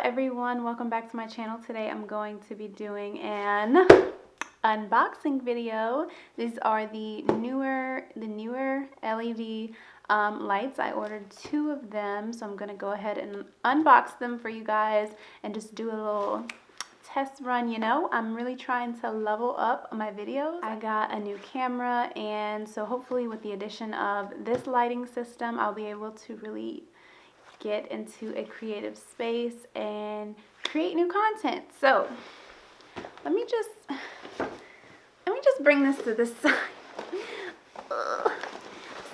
everyone, welcome back to my channel. Today I'm going to be doing an unboxing video. These are the Neewer LED lights. I ordered 2 of them, so I'm going to go ahead and unbox them for you guys and just do a little test run. You know, I'm really trying to level up my videos. I got a new camera, and so hopefully with the addition of this lighting system, I'll be able to really get into a creative space and create new content. So let me just bring this to this side.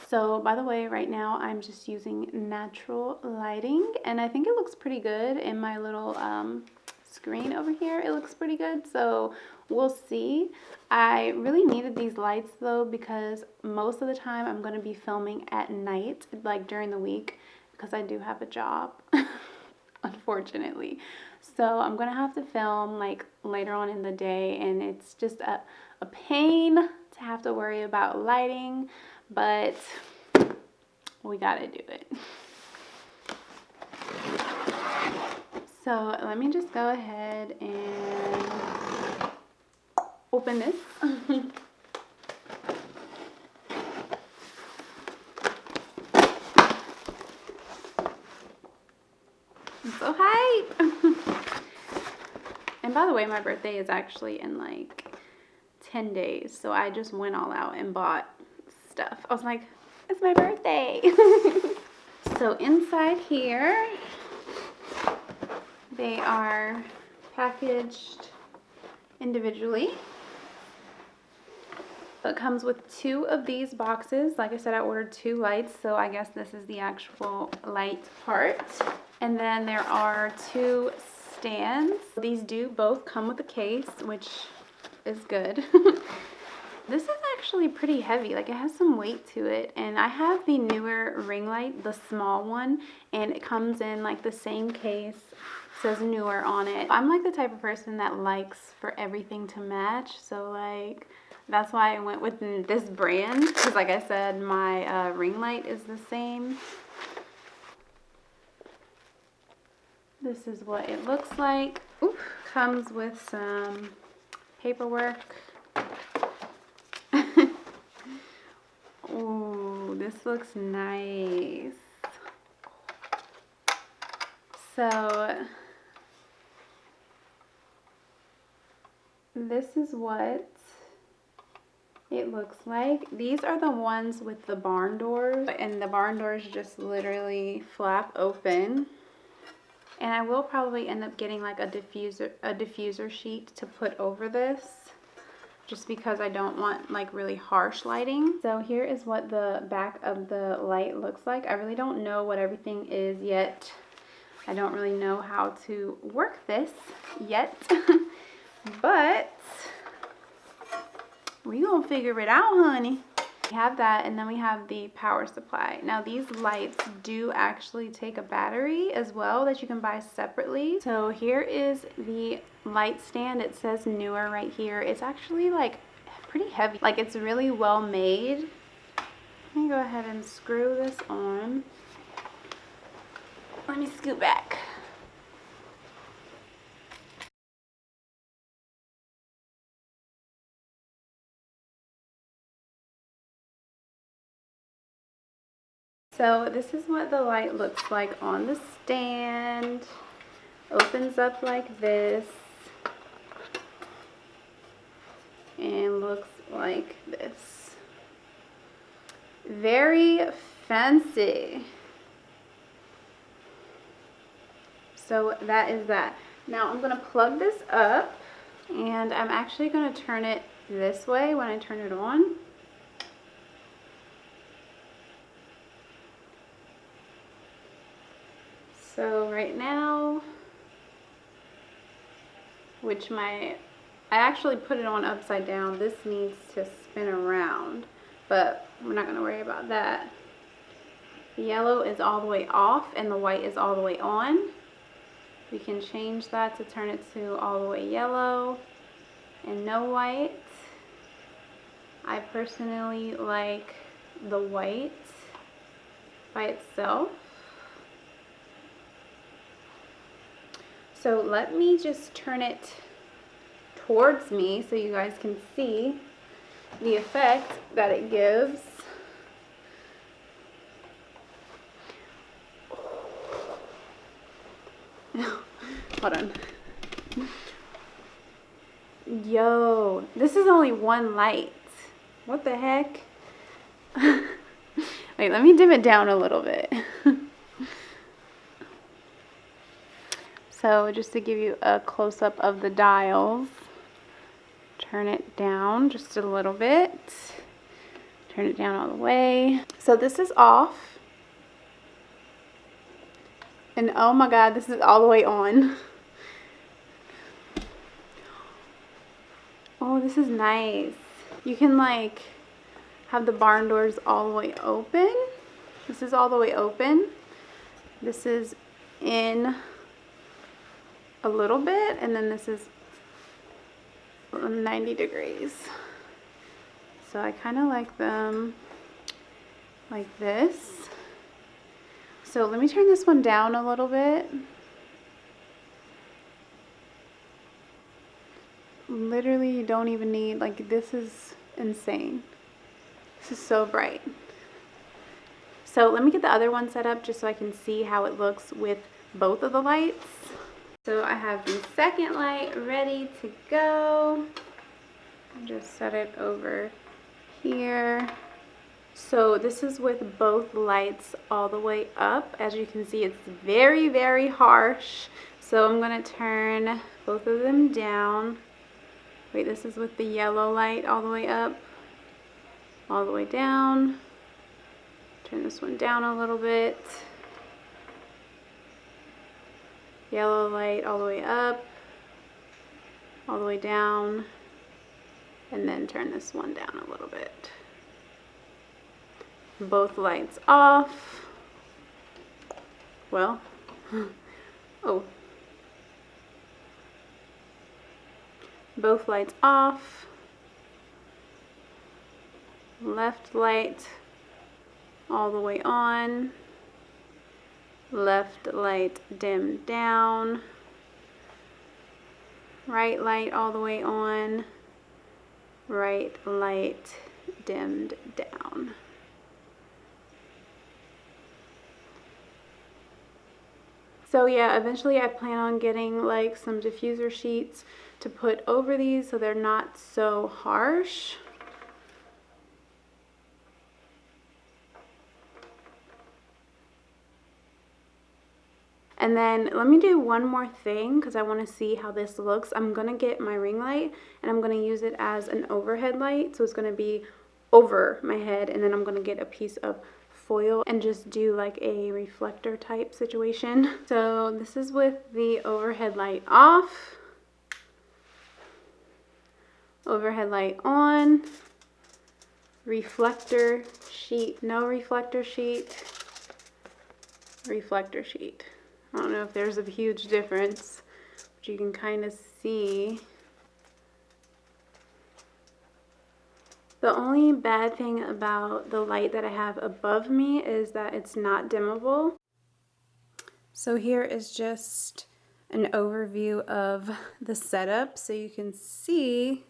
So by the way, right now I'm just using natural lighting, and I think it looks pretty good in my little screen over here. It looks pretty good, so we'll see. I really needed these lights though, because most of the time I'm going to be filming at night, like during the week, because I do have a job, unfortunately. So I'm gonna have to film like later on in the day, and it's just a pain to have to worry about lighting, but we gotta do it. So let me just go ahead and open this. I'm so hyped. And by the way, my birthday is actually in like 10 days, so I just went all out and bought stuff. I was like, it's my birthday. So inside here, they are packaged individually. It comes with 2 of these boxes. Like I said, I ordered 2 lights, so I guess this is the actual light part. And then there are 2 stands. These do both come with a case, which is good. This is actually pretty heavy. Like, it has some weight to it. And I have the Neewer ring light, the small one, and it comes in like the same case. It says Neewer on it. I'm like the type of person that likes for everything to match, so like that's why I went with this brand, because like I said, my ring light is the same. This is what it looks like. Ooh, comes with some paperwork. Ooh, this looks nice. So this is what it looks like. These are the ones with the barn doors, and the barn doors just literally flap open. And I will probably end up getting like a diffuser sheet to put over this, just because I don't want like really harsh lighting. So here is what the back of the light looks like. I really don't know what everything is yet. I don't really know how to work this yet. But we gonna figure it out, honey. We have that, and then we have the power supply. Now these lights do actually take a battery as well that you can buy separately. So here is the light stand. It says Neewer right here. It's actually like pretty heavy. Like, it's really well made. Let me go ahead and screw this on. Let me scoot back. So this is what the light looks like on the stand. Opens up like this and looks like this. Very fancy. So that is that. Now I'm going to plug this up, and I'm actually going to turn it this way when I turn it on. So right now, I actually put it on upside down. This needs to spin around, but we're not going to worry about that. The yellow is all the way off and the white is all the way on. We can change that to turn it to all the way yellow and no white. I personally like the white by itself. So let me just turn it towards me so you guys can see the effect that it gives. Hold on. Yo, this is only one light. What the heck? Wait, let me dim it down a little bit. So just to give you a close-up of the dials, turn it down just a little bit. Turn it down all the way. So this is off. And oh my God, this is all the way on. Oh, this is nice. You can like have the barn doors all the way open. This is all the way open. This is in a little bit, and then this is 90 degrees. So I kind of like them like this. So let me turn this one down a little bit. Literally, you don't even need, like, this is insane. This is so bright. So let me get the other one set up just so I can see how it looks with both of the lights. So I have the second light ready to go. Just set it over here. So this is with both lights all the way up. As you can see, it's very, very harsh. So I'm going to turn both of them down. Wait, this is with the yellow light all the way up, all the way down. Turn this one down a little bit. Yellow light all the way up, all the way down, and then turn this one down a little bit. Both lights off. Well, oh. Both lights off. Left light all the way on. Left light dimmed down. Right light all the way on. Right light dimmed down. So yeah, eventually I plan on getting like some diffuser sheets to put over these so they're not so harsh. And then let me do one more thing because I want to see how this looks. I'm going to get my ring light and I'm going to use it as an overhead light. So it's going to be over my head, and then I'm going to get a piece of foil and just do like a reflector type situation. So this is with the overhead light off. Overhead light on. Reflector sheet. No reflector sheet. Reflector sheet. I don't know if there's a huge difference, but you can kind of see. The only bad thing about the light that I have above me is that it's not dimmable. So here is just an overview of the setup so you can see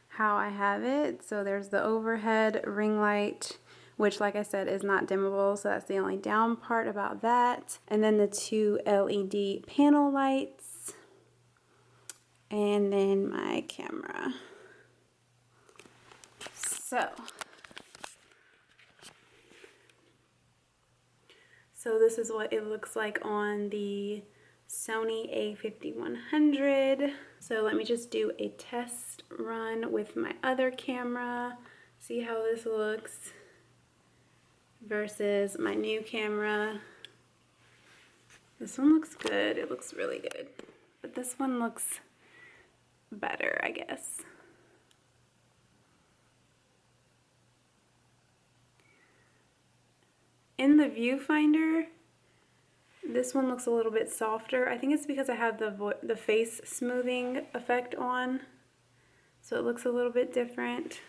how I have it. So there's the overhead ring light, which like I said is not dimmable, so that's the only down part about that. And then the two LED panel lights, and then my camera. So this is what it looks like on the Sony A5100. So let me just do a test run with my other camera, see how this looks versus my new camera. This one looks good. It looks really good. But this one looks better, I guess. In the viewfinder, this one looks a little bit softer. I think it's because I have the face smoothing effect on, so it looks a little bit different.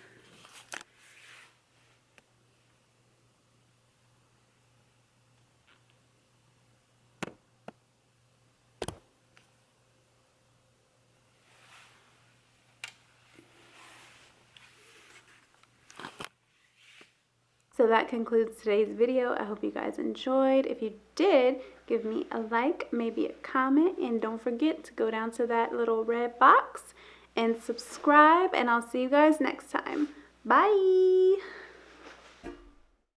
So that concludes today's video. I hope you guys enjoyed. If you did, give me a like, maybe a comment, and don't forget to go down to that little red box and subscribe, and I'll see you guys next time. Bye!